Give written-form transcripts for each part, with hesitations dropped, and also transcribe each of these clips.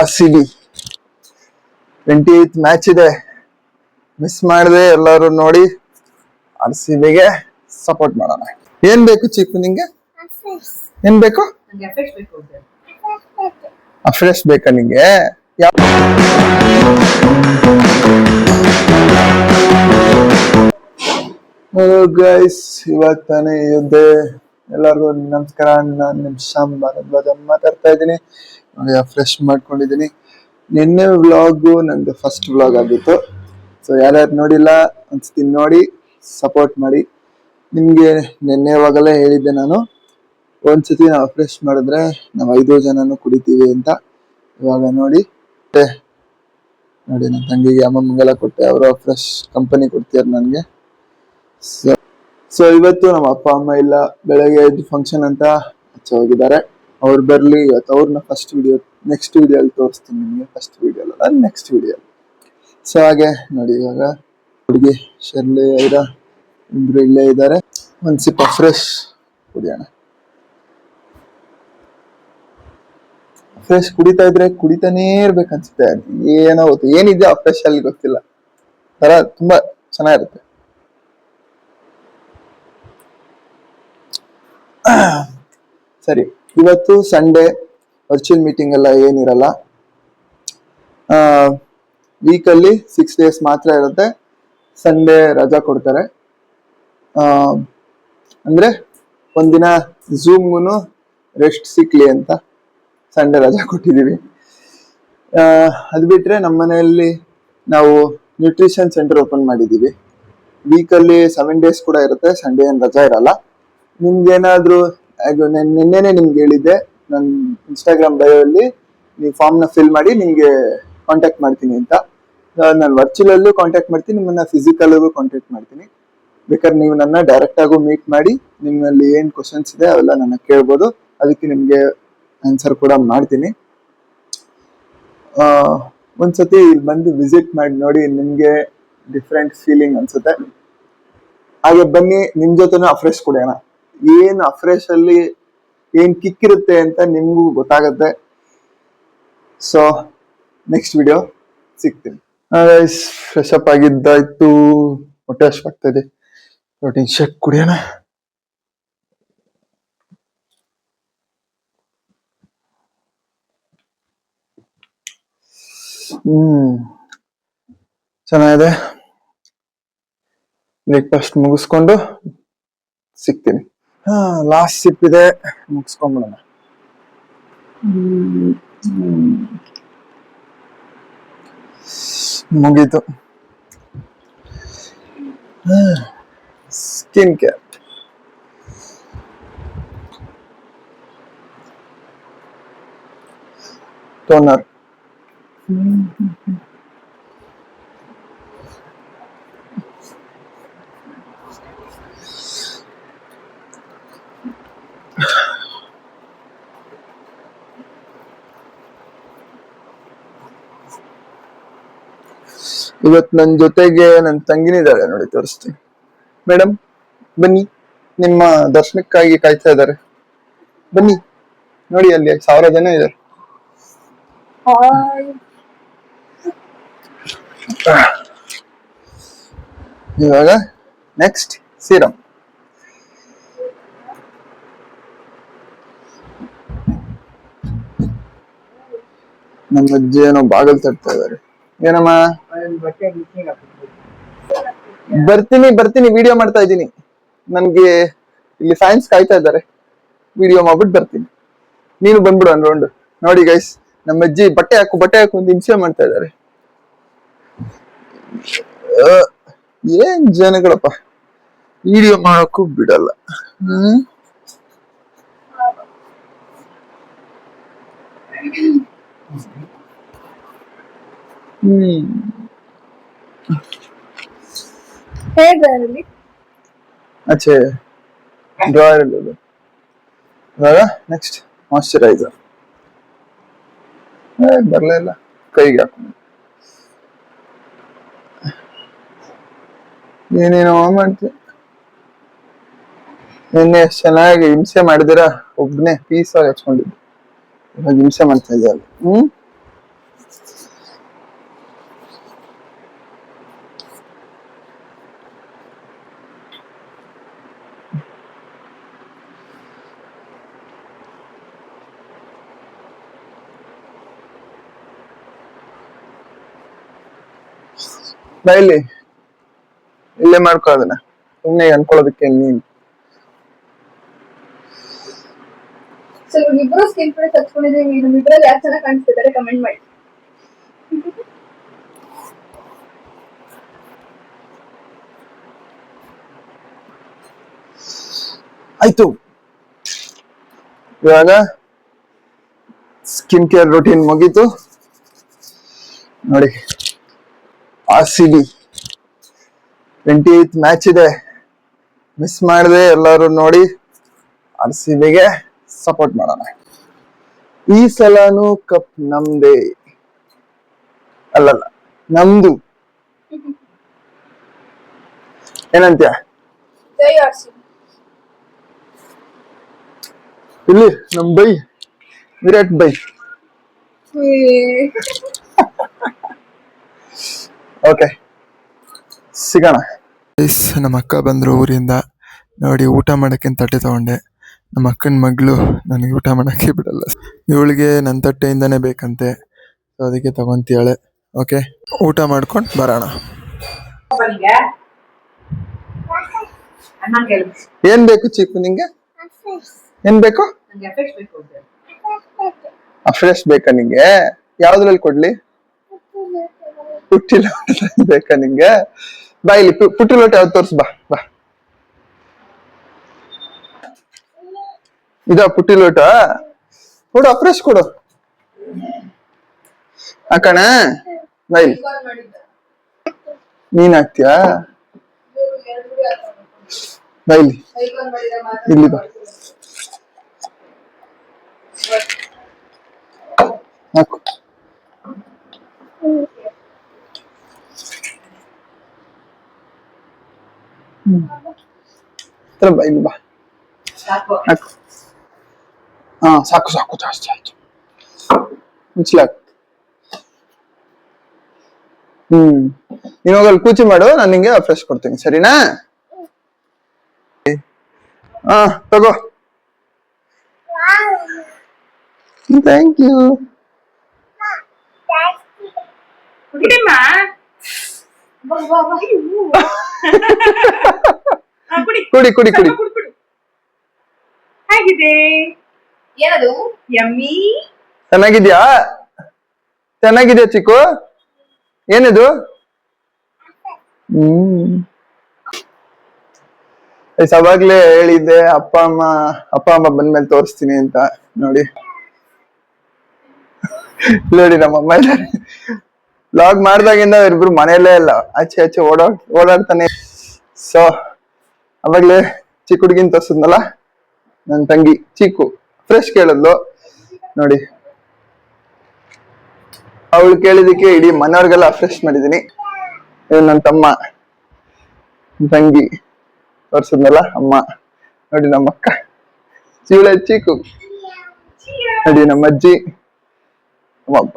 RCB 28th match ಇದೆ, miss ಮಾಡದೆ ಎಲ್ಲರೂ ನೋಡಿ RCBಗೆ ಸಪೋರ್ಟ್ ಮಾಡೋಣ. ಏನ್ ಬೇಕು ಚಿಕ್ಕು ನಿಂಗೆ? ಏನ್ ಬೇಕು? ಅಫ್ರೆಶ್ ಬೇಕಾ ನಿಂಗೆ? ಹಲೋ ಗೈಸ್, ಇವತ್ತಾನೆ ಇದ್ದೆ. ಎಲ್ಲರಿಗೂ ನಮಸ್ಕಾರ. ನಾನು ನಿಮ್ ಶ್ಯಾಮ್ ಭಾರದ್ವಾಜ್ ಮಾತಾಡ್ತಾ ಇದ್ದೀನಿ. ಫ್ರೆಶ್ ಮಾಡ್ಕೊಂಡಿದ್ದೀನಿ. ನಿನ್ನೆ ವ್ಲಾಗು ನಂದು ಫಸ್ಟ್ ವ್ಲಾಗ್ ಆಗಿತ್ತು. ಸೊ ಯಾರ್ಯಾರು ನೋಡಿಲ್ಲ ಅನ್ಸ್ತೀನಿ, ನೋಡಿ ಸಪೋರ್ಟ್ ಮಾಡಿ. ನಿಮ್ಗೆ ನಿನ್ನೆವಾಗಲೇ ಹೇಳಿದ್ದೆ ನಾನು, ಒಂದ್ಸತಿ ನಾವು ಫ್ರೆಶ್ ಮಾಡಿದ್ರೆ ನಾವು 5 ಜನನು ಕುಡಿತೀವಿ ಅಂತ. ಇವಾಗ ನೋಡಿ ನನ್ನ ತಂಗಿಗೆ ಅಮ್ಮಂಗೆಲ್ಲ ಕೊಟ್ಟೆ, ಅವರು ಫ್ರೆಶ್ ಕಂಪನಿ ಕೊಡ್ತೀರ ನನಗೆ. ಸೊ ಇವತ್ತು ನಮ್ಮ ಅಪ್ಪ ಅಮ್ಮ ಇಲ್ಲ, ಬೆಳಗ್ಗೆ ಎದ್ದು ಫಂಕ್ಷನ್ ಅಂತ ಆಚೆ ಹೋಗಿದ್ದಾರೆ. ಅವ್ರು ಬರ್ಲಿ, ಇವತ್ತು ಅವ್ರನ್ನ ಫಸ್ಟ್ ವಿಡಿಯೋ ನೆಕ್ಸ್ಟ್ ವಿಡಿಯೋಲ್ಲಿ ತೋರಿಸ್ತೀನಿ ನಿಮಗೆ. ಫಸ್ಟ್ ವಿಡಿಯೋ ಅಲ್ಲ, ನೆಕ್ಸ್ಟ್ ವಿಡಿಯೋ. ಸೊ ಹಾಗೆ ನೋಡಿ, ಇವಾಗ ಹುಡುಗಿ ಶರ್ಲಿ ಐರ ಇಬ್ರು ಇಲ್ಲೇ ಇದ್ದಾರೆ. ಒಂದ್ ಸಿಪ್ ಫ್ರೆಶ್ ಕುಡಿಯೋಣ. ಫ್ರೆಶ್ ಕುಡಿತಾ ಇದ್ರೆ ಕುಡಿತಾನೇ ಇರ್ಬೇಕನ್ಸುತ್ತೆ. ಏನೋ ಗೊತ್ತು, ಏನಿದೆ ಆ ಫ್ರೆಶ್ ಅಲ್ಲಿ ಗೊತ್ತಿಲ್ಲ, ತರ ತುಂಬಾ ಚೆನ್ನಾಗಿರುತ್ತೆ. ಸರಿ, ಇವತ್ತು ಸಂಡೇ, ವರ್ಚುವಲ್ ಮೀಟಿಂಗ್ ಎಲ್ಲ ಏನಿರಲ್ಲ. ವೀಕಲ್ಲಿ 6 days ಮಾತ್ರ ಇರುತ್ತೆ. ಸಂಡೇ ರಜಾ ಕೊಡ್ತಾರೆ. ಅಂದ್ರೆ ಒಂದಿನ ಝೂಮ್ಗುನು ರೆಸ್ಟ್ ಸಿಕ್ಲಿ ಅಂತ ಸಂಡೇ ರಜಾ ಕೊಟ್ಟಿದೀವಿ. ಅದು ಬಿಟ್ರೆ ನಮ್ಮ ಮನೆಯಲ್ಲಿ ನಾವು ನ್ಯೂಟ್ರಿಷನ್ ಸೆಂಟರ್ ಓಪನ್ ಮಾಡಿದೀವಿ. ವೀಕಲ್ಲಿ 7 days ಕೂಡ ಇರುತ್ತೆ, ಸಂಡೇ ಏನ್ ರಜಾ ಇರಲ್ಲ. ನಿಮ್ಗೇನಾದ್ರೂ ನಿನ್ನೆನೆ ನಿಮ್ಗೆ ಹೇಳಿದ್ದೆ, ನನ್ನ ಇನ್ಸ್ಟಾಗ್ರಾಮ್ ಬಯೋ ಅಲ್ಲಿ ನೀವು ಫಾರ್ಮ್ ನ ಫಿಲ್ ಮಾಡಿ ನಿಮ್ಗೆ ಕಾಂಟ್ಯಾಕ್ಟ್ ಮಾಡ್ತೀನಿ ಅಂತ. ನಾನು ವರ್ಚುವಲ್ ಅಲ್ಲೂ ಕಾಂಟ್ಯಾಕ್ಟ್ ಮಾಡ್ತೀನಿ, ನಿಮ್ಮನ್ನ ಫಿಸಿಕಲ್ ಆಗೂ ಕಾಂಟ್ಯಾಕ್ಟ್ ಮಾಡ್ತೀನಿ. ಬೇಕಾದ್ರೆ ನೀವು ನನ್ನ ಡೈರೆಕ್ಟ್ ಆಗು ಮೀಟ್ ಮಾಡಿ ನಿಮ್ಮಲ್ಲಿ ಏನ್ ಕ್ವಶನ್ಸ್ ಇದೆ ಅವೆಲ್ಲ ನನ್ನ ಕೇಳ್ಬೋದು. ಅದಕ್ಕೆ ನಿಮ್ಗೆ ಆನ್ಸರ್ ಕೂಡ ಮಾಡ್ತೀನಿ. ಒಂದ್ಸತಿ ಇಲ್ಲಿ ಬಂದು ವಿಸಿಟ್ ಮಾಡಿ ನೋಡಿ, ನಿಮ್ಗೆ ಡಿಫ್ರೆಂಟ್ ಫೀಲಿಂಗ್ ಅನ್ಸುತ್ತೆ. ಹಾಗೆ ಬನ್ನಿ, ನಿಮ್ ಜೊತೆನೂ ಅಫ್ರೆಶ್ ಕುಡಿಯೋಣ. ಏನ್ ಅಫ್ರೆಶ್ ಅಲ್ಲಿ ಏನ್ ಕಿಕ್ ಇರುತ್ತೆ ಅಂತ ನಿಮ್ಗೂ ಗೊತ್ತಾಗತ್ತೆ. ಸೊ ನೆಕ್ಸ್ಟ್ ವಿಡಿಯೋ ಸಿಗ್ತೀನಿ. ಫ್ರೆಶ್ ಅಪ್ ಆಗಿದ್ದಾಯ್ತು, ಹೊಟ್ಟೆ ಹಶ್ವಾಗ್ತಾ ಇದೆ. ಪ್ರೋಟೀನ್ ಶೇಕ್ ಕುಡಿಯೋಣ. ಚೆನ್ನಾಗಿದೆ. ಬ್ರೇಕ್ಫಾಸ್ಟ್ ಮುಗಿಸ್ಕೊಂಡು ಸಿಗ್ತೀನಿ. ಲಾಸ್ಟ್ ಸಿಪ್ ಇದೆ, ಮುಗಿಸ್ಕೊಂಡ್ಬಿಡೋಣ. ಮುಗೀತು. ಸ್ಕಿನ್ ಕೇರ್, ಟೋನರ್, ಇವತ್ ನನ್ ಜೊತೆಗೆ ನನ್ನ ತಂಗಿನಿದ್ದಾಳೆ ನೋಡಿ, ತೋರಿಸ್ತೀನಿ. ಮೇಡಮ್ ಬನ್ನಿ, ನಿಮ್ಮ ದರ್ಶನಕ್ಕಾಗಿ ಕಾಯ್ತಾ ಇದ್ದಾರೆ. ಬನ್ನಿ ನೋಡಿ, ಅಲ್ಲಿ 1000 ಜನ ಇದ್ದಾರೆ. ಇವಾಗ ನೆಕ್ಸ್ಟ್ ಸೀರಮ್. ನಮ್ಮ ಅಜ್ಜಿ ಏನೋ ಬಾಗಲ್ ತಟ್ತಾ ಇದ್ದಾರೆ. ಏನಮ್ಮ? ಬರ್ತೀನಿ, ವಿಡಿಯೋ ಮಾಡ್ತಾ ಇದ್ದೀನಿ. ನನ್ಗೆ ಇಲ್ಲಿ ಫ್ಯಾನ್ಸ್ ಕಾಯ್ತಾ ಇದ್ದಾರೆ, ವಿಡಿಯೋ ಮಾಡ್ಬಿಟ್ಟು ಬರ್ತೀನಿ. ನೀನು ಬಂದ್ಬಿಡು ಒಂದು ರೌಂಡ್. ನೋಡಿ ಗೈಸ್, ನಮ್ಮ ಅಜ್ಜಿ ಬಟ್ಟೆ ಹಾಕು ಅಂತ ಹಿಂಸೆ ಮಾಡ್ತಾ ಇದ್ದಾರೆ. ಏನ್ ಜನಗಳಪ್ಪ, ವಿಡಿಯೋ ಮಾಡಕ್ಕೂ ಬಿಡಲ್ಲ. ಅಚ್ಚೆ ಡ್ರಾಯರ್. ಇವಾಗ ನೆಕ್ಸ್ಟ್ ಮಾಯಿಶ್ಚರೈಸರ್. ಬರ್ಲೇ ಇಲ್ಲ, ಕೈಗೆ ಹಾಕೊಂಡು ಏನೇನೋ ಮಾಡ್ತೀವಿ. ನಿನ್ನೆ ಎಷ್ಟು ಚೆನ್ನಾಗಿ ಹಿಂಸೆ ಮಾಡಿದಿರ, ಒಬ್ನೇ ಪೀಸ್ ಆಗಿ ಹಚ್ಕೊಂಡಿದ್ದು. ಇವಾಗ ಹಿಂಸೆ ಮಾಡ್ತಾ ಇದ್ದಾರೆ. ಬೈಲಿ ಇಲ್ಲೇ ಮಾಡ್ಕೊ ಅದನ್ನ, ಸುಮ್ಮನೆ ಅನ್ಕೊಳ್ಳೋದಕ್ಕೆ ನೀನ್. ಸೊ ಇಬ್ರು ಸ್ಕಿನ್ ಪ್ರಿಂಟ್ ಹಚ್ಕೊಂಡಿದೀವಿ, ನಮ್ಮಿಬ್ರಲ್ಲಿ ಯಾರು ಚೆನ್ನಾಗಿ ಕಾಣಿಸ್ತಿದ್ದಾರೆ ಕಮೆಂಟ್ ಮಾಡಿ. ಆಯ್ತು, ಇವಾಗ ಸ್ಕಿನ್ ಕೇರ್ ರೂಟೀನ್ ಮುಗೀತು ನೋಡಿ. RCB 28th ಮ್ಯಾಚ್ ಇದೆ, ಮಿಸ್ ಮಾಡದೆ ಎಲ್ಲರೂ ನೋಡಿ RCBಗೆ ಸಪೋರ್ಟ್ ಮಾಡೋಣ. ಈ ಸಲನೂ ಕಪ್ ನಮ್ದೇ, ಅಲ್ಲಲ್ಲ ನಮ್ದು. ಏನಂತ್ಯ? ಜೈ ಆರ್ಸಿ. ಇಲ್ಲಿ ನಮ್ ಬೈ ವಿರಾಟ್ ಬೈ. ಓಕೆ, ಸಿಗೋಣ. ನಮ್ಮ ಅಕ್ಕ ಬಂದ್ರು ಊರಿಂದ ನೋಡಿ. ಊಟ ಮಾಡಕ್ಕೆ ತಟ್ಟೆ ತಗೊಂಡೆ. ನಮ್ಮ ಅಕ್ಕನ ಮಗಳು ನನಗೆ ಊಟ ಮಾಡಕ್ಕೆ ಬಿಡಲ್ಲ, ಇವಳಿಗೆ ನನ್ನ ತಟ್ಟೆಯಿಂದಾನೇ ಬೇಕಂತೆ, ಅದಕ್ಕೆ ತಗೊಂತಾಳೆ. ಓಕೆ, ಊಟ ಮಾಡ್ಕೊಂಡು ಬರೋಣ. ಏನ್ ಬೇಕು ಚಿಕ್ಕು ನಿಂಗೆ? ಏನ್ ಬೇಕು? ಫ್ರೆಶ್ ಬೇಕಾ ನಿಂಗೆ? ಯಾವ್ದ್ರಲ್ಲಿ ಕೊಡ್ಲಿ? ಪುಟ್ಟಿ ಲೋಟ ಬೇಕಾ ನಿಂಗೆ? ಬಾ ಇಲ್ಲಿ ಪುಟ್ಟಿ ಲೋಟ ಯಾವ್ದು ತೋರ್ಸ್. ಬಾ ಬಾ, ಇದಾ ಪುಟ್ಟಿ ಲೋಟ? ಕೊಡು, ಫ್ರೆಶ್ ಕೊಡು. ಹಾಕಣ ಬಾ ಇಲ್ಲಿ. ನೀನ್ ಹಾಕ್ತೀಯಾ? ಬಾ ಇಲ್ಲಿ, ಇಲ್ಲಿ ಬಾ ಹಾಕು. ಬಾ ಇಲ್ಲಿ ಬಾ, ಹಾಕು. ಹಾ ಸಾಕು ಸಾಕು, ಜಾಸ್ತಿ ಆಯ್ತು. ಮುಚ್ಚಲಾಕ್. ನೀನ್ ಹೋಗಲ್ಲಿ ಕೂಚಿ ಮಾಡು, ನಾನು ನಿಂಗೆ ಫ್ರೆಶ್ ಕೊಡ್ತೀನಿ, ಸರಿನಾ? ಹಾ ತಗೋ. Thank you. ಕುಡಿ ಕುಡಿ ಕುಡಿ. ಹೇಗಿದೆ? ಏನದು? ಯಮ್ಮಿ. ಚೆನ್ನಾಗಿದ್ಯಾ? ಚೆನ್ನಾಗಿದ್ಯಾ ಚಿಕ್ಕು? ಏನಿದು? ಅವಾಗ್ಲೇ ಹೇಳಿದ್ದೆ ಅಪ್ಪ ಅಮ್ಮ ಬಂದ್ಮೇಲೆ ತೋರಿಸ್ತೀನಿ ಅಂತ. ನೋಡಿ ನೋಡಿ ನಮ್ಮಮ್ಮ ಇದ್ದಾರೆ. ಬ್ಲಾಗ್ ಮಾಡ್ದಾಗಿಂದ ಇಬ್ರು ಮನೆಯಲ್ಲೇ ಇಲ್ಲ, ಆಚೆ ಆಚೆ ಓಡಾಡ್ತಾನೆ. ಸೊ ಅವಾಗ್ಲೇ ಚಿಕ್ಕ ಹುಡುಗಿನ ತೋರ್ಸಿದ್ನಲ್ಲ, ನನ್ನ ತಂಗಿ ಚಿಕ್ಕು ಫ್ರೆಶ್ ಕೇಳಿದ್ಲು ನೋಡಿ. ಅವಳು ಕೇಳಿದಕ್ಕೆ ಇಡೀ ಮನೆಯವ್ರಿಗೆಲ್ಲ ಫ್ರೆಶ್ ಮಾಡಿದೀನಿ. ನನ್ನ ತಮ್ಮ ತಂಗಿ ತೋರ್ಸಿದ್ನಲ್ಲ ಅಮ್ಮ. ನೋಡಿ ನಮ್ಮ ಅಕ್ಕ ಇವಳೆ ಚಿಕ್ಕು, ನೋಡಿ ನಮ್ಮ ಅಜ್ಜಿ, ನಮ್ಮಪ್ಪ.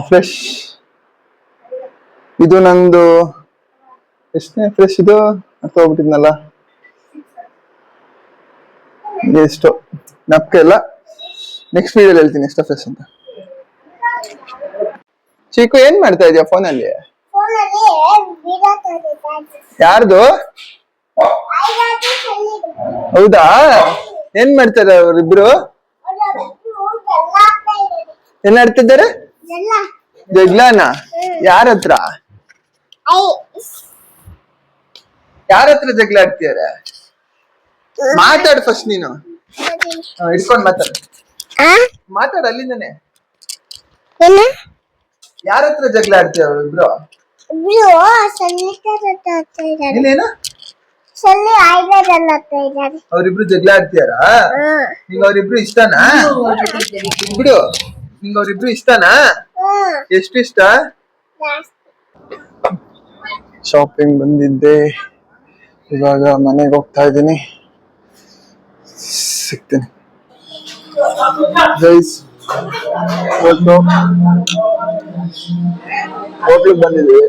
ಫ್ರೆಶ್. ಇದು ನಂದು ಎಷ್ಟನೇ ಫ್ರೆಶ್ ಇದು ಅರ್ಥ ಹೋಗ್ಬಿಟ್ಟಿದ್ನಲ್ಲ, ಎಷ್ಟು ನಪ್ಕೆ ಎಲ್ಲ ನೆಕ್ಸ್ಟ್ ವಿಡಿಯೋಲಿ ಹೇಳ್ತೀನಿ ಎಷ್ಟು ಫ್ರೆಶ್ ಅಂತ. ಚಿಕ್ಕು ಏನ್ ಮಾಡ್ತಾ ಇದೀಯ ಫೋನಲ್ಲಿ? ಯಾರ್ದು? ಹೌದಾ? ಏನ್ ಮಾಡ್ತಾರೆ ಅವ್ರಿಬ್ರು? ಏನ್ ಆಡ್ತಿದ್ದಾರೆ? ಜಗ್ಲಾನ? ಯಾರ ಹತ್ರ ಜಗಳ ಆಡ್ತಿದಾರೆ? ಮಾತಾಡು ಫಸ್ಟ್ ನೀನು. ಇಟ್ಕೊಂಡ್ ಮಾತಾಡ ಅಲ್ಲಿಂದಾನೆ. ಯಾರ ಹತ್ರ ಜಗಳ ಆಡ್ತೀಯ ಅವ್ರಿಬ್ರು? ಏನೇನು ಅವ್ರಿಬ್ರು ಜಗಳ ಆಡ್ತೀಯಾರ? ನಿಂಗ ಅವ್ರಿಬ್ರು ಇಷ್ಟನಾ? ಬಿಡು, ನಿಂಗ ಅವ್ರಿಬ್ರು ಇಷ್ಟನಾ? ಎಷ್ಟು ಇಷ್ಟ? ಶಾಪಿಂಗ್ ಬಂದಿದ್ದೆ, ಇವಾಗ ಮನೆಗೆ ಹೋಗ್ತಾ ಇದ್ದೀನಿ. ಸಿಗ್ತೀನಿ ಗೈಸ್. ಹೋಟ್ಲಿಗೆ ಬಂದಿದ್ದೀವಿ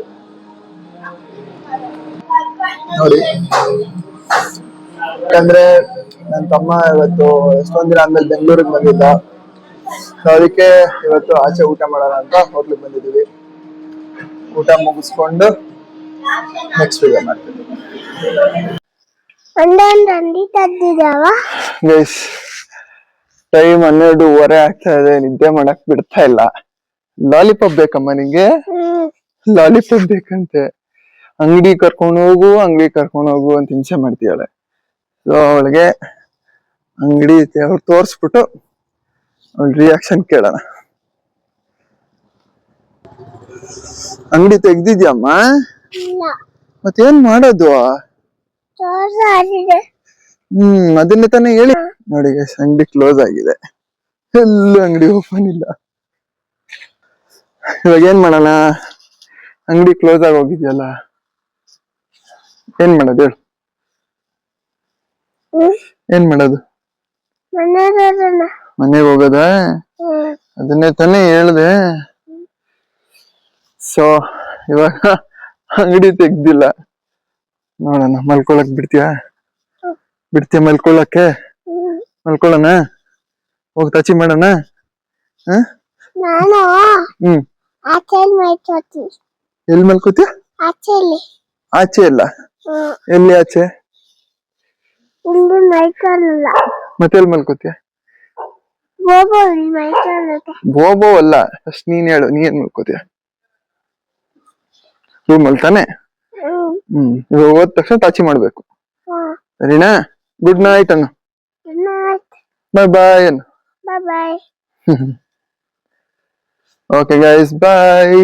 ನೋಡಿ. ಯಾಕಂದ್ರೆ ನನ್ನ ತಮ್ಮ ಇವತ್ತು ಎಷ್ಟೊಂದ್ ದಿನ ಆದ್ಮೇಲೆ ಬೆಂಗಳೂರಿಗೆ ಬಂದಿದ್ದ, ಅದಕ್ಕೆ ಇವತ್ತು ಆಚೆ ಊಟ ಮಾಡೋಣ ಅಂತ ಹೋಟ್ಲಿಗೆ ಬಂದಿದ್ದೀವಿ. ಊಟ ಮುಗಿಸ್ಕೊಂಡು ನೆಕ್ಸ್ಟ್ ವಿಡಿಯೋ ಮಾಡ್ತೀನಿ ಗೈಸ್. ಟೈಮ್ 12:30 ಆಗ್ತಾ ಇದೆ, ನಿದ್ದೆ ಮಾಡಕ್ ಬಿಡ್ತಾ ಇಲ್ಲ. ಲಾಲಿಪಾಪ್ ಬೇಕಮ್ಮ ನಿಂಗೆ? ಲಾಲಿಪಾಪ್ ಬೇಕಂತೆ. ಅಂಗಡಿ ಕರ್ಕೊಂಡು ಹೋಗು ಅಂತ ಹಿಂಸೆ ಮಾಡ್ತೀಯಾಳೆ. ಸೊ ಅವಳಿಗೆ ಅಂಗಡಿ ಅವ್ರು ತೋರ್ಸ್ಬಿಟ್ಟು ಅವಳ ರಿಯಾಕ್ಷನ್ ಕೇಳೋಣ. ಅಂಗಡಿ ತೆಗ್ದಿದ್ಯಮ್ಮ? ಮತ್ತೇನ್ ಮಾಡೋದು? ಅದನ್ನೇ ತಾನೇ ಹೇಳಿ. ನೋಡಿ ಗೈಸ್, ಅಂಗಡಿ ಕ್ಲೋಸ್ ಆಗಿದೆ, ಎಲ್ಲೂ ಅಂಗಡಿ ಓಪನ್ ಇಲ್ಲ. ಇವಾಗ ಏನ್ ಮಾಡೋಣ? ಅಂಗಡಿ ಕ್ಲೋಸ್ ಆಗಿ ಹೋಗಿದ್ಯಲ್ಲ, ಏನ್ ಮಾಡೋದು ಹೇಳು? ಏನ್ ಮಾಡೋದು? ಮನೆಗೆ ಹೋಗೋದ? ಅದನ್ನೇ ತಾನೇ ಹೇಳ್ದೆ. ಸೊ ಇವಾಗ ಅಂಗಡಿ ತೆಗ್ದಿಲ್ಲ, ನೋಡೋಣ. ಮಲ್ಕೊಳಕ್ ಬಿಡ್ತೀಯ ಮಲ್ಕೊಳಕ್ಕೆ? ಮಲ್ಕೊಳ್ಳೋಣ? ಹೋಗಿ ಟಚಿ ಮಾಡೋಣ? ಎಲ್ಲಿ ಮಲ್ಕೋತೀಯ? ಆಚೆ ಇಲ್ಲ. ಎಲ್ಲಿ ಆಚೆ? ಮತ್ತೆ ಎಲ್ಲಿ ಮಲ್ಕೋತೀಯ? ಬೋಬೋ ಅಲ್ಲ, ಫಸ್ಟ್ ನೀನ್ ಹೇಳು, ನೀ ಏನ್ ಮಲ್ಕೋತೀಯ? ರೂಮಲ್ಲಿ ತಾನೆ? ಇವಾಗ ಹೋದ ತಕ್ಷಣ ಟಚಿ ಮಾಡ್ಬೇಕು, ಸರಿನಾ? ಗುಡ್ ನೈಟ್ ಅನ್ನು. ಬಾಯ್ ಬಾಯ್ ಅನ್ನು. ಓಕೆ ಗೈಸ್, ಬಾಯ್.